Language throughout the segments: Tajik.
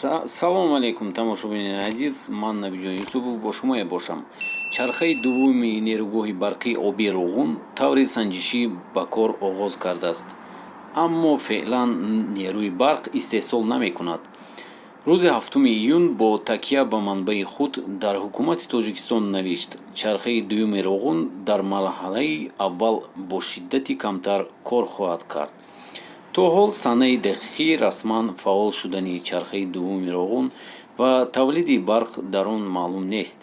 салом алейкум тамошобини азиз, ман Набиҷон Юсупов бо шумо мебошам. Чархаи дуввуми нерӯгоҳи барқии оби Роғун таври санҷишӣ ба кор оғоз кардааст, аммо феълан нерӯи барқ истеҳсол намекунад. рӯзи 7 июн бо такя ба манбаи худ дар ҳукумати Тоҷикистон навишт: чархаи дуюми Роғун дар марҳалаи аввал бо шиддати камтар кор хоҳад кард. то ҳол санаи дақиқи расман фаъол шудани чархаи дуввуми Роғун ва тавлиди барқ дар он маълум нест.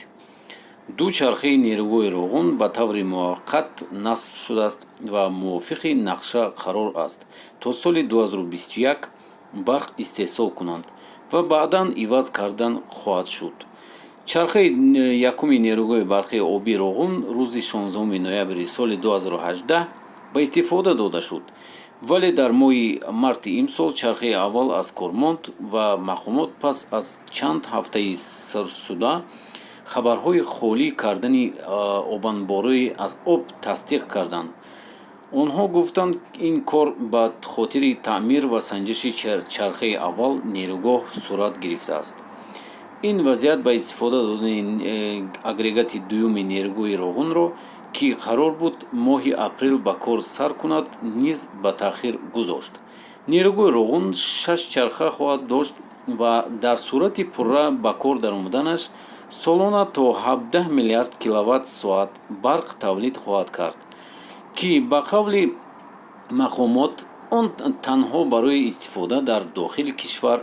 ду чархаи нерӯгоҳи Роғун ба таври муваққат насб шудааст ва мувофиқи нақша қарор аст то соли 2021 барқ истеҳсол кунанд ва баъдан иваз кардан хоҳад шуд. чархаи якуми нерӯгоҳи барқии оби Роғун рӯзи 16 ноябри соли 2018 ба истифода дода шуд, вале дар моҳи марти имсол чархаи аввал аз кор монд ва мақомот пас аз чанд ҳафтаи сарсуда хабарҳои холӣ кардани обанборӣ аз об тасдиқ карданд. онҳо гуфтанд ин кор ба хотири таъмир ва санҷиши чархаи аввал нерӯгоҳ сурат гирифтааст. ин вазъият ба истифода додани агрегати дуюми нерӯгоҳи Роғунро, ки қарор буд моҳи апрел ба кор сар кунад, низ ба таъхир гузошт. нерӯгоҳи Роғун 6 чарха хоҳад дошт ва дар сурати пурра ба кор даромаданаш солона то 17 миллиард киловатт-соат барқ тавлид хоҳад кард, ки ба қавли мақомот он танҳо барои истифода дар дохили кишвар,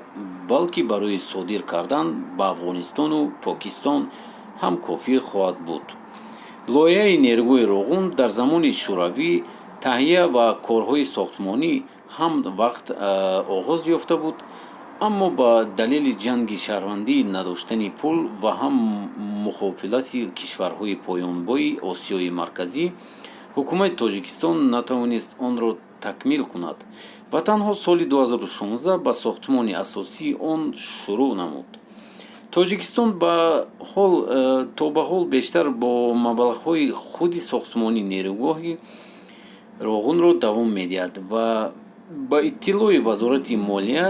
балки барои содир кардан ба Афғонистону Покистон ҳам кофӣ хоҳад буд. лоиҳаи нерӯгоҳи Роғун дар замони шӯравӣ таҳия ва корҳои сохтмонӣ ҳам вақт оғоз ёфта буд, аммо ба далели ҷанги шаҳрвандӣ, надоштани пул ва ҳам мухофилати кишварҳои поёнбои Осиёи Марказӣ, ҳукумати Тоҷикистон натавонист онро такмил кунад ва танҳо соли 2016 ба сохтмони асосии он шурӯъ намуд. Тоҷикистон то ба ҳол бештар бо маблағҳои худи сохтмони нерӯгоҳи Роғунро давом медиҳад ва ба иттилои Вазорати молия,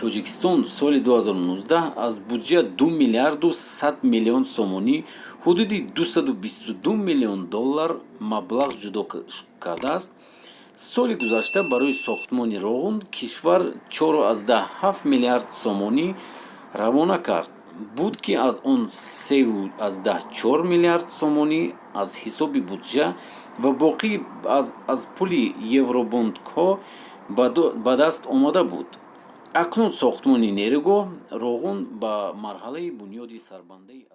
Тоҷикистон соли 2019 аз буҷа 2 миллиарду 100 миллион сомонӣ ҳудуди 222 миллион доллар маблағ ҷудо кардааст. соли гузашта барои сохтмони Роғун кишвар 4,7 миллиард сомонӣ равона кард буд, ки аз он 3,4 миллиард сомонӣ аз ҳисоби буҷа ва боқӣ аз пули евробондҳо ба даст омада буд. акнун сохтмони нерӯгоҳ Роғун ба марҳалаи бунёди сарбандаи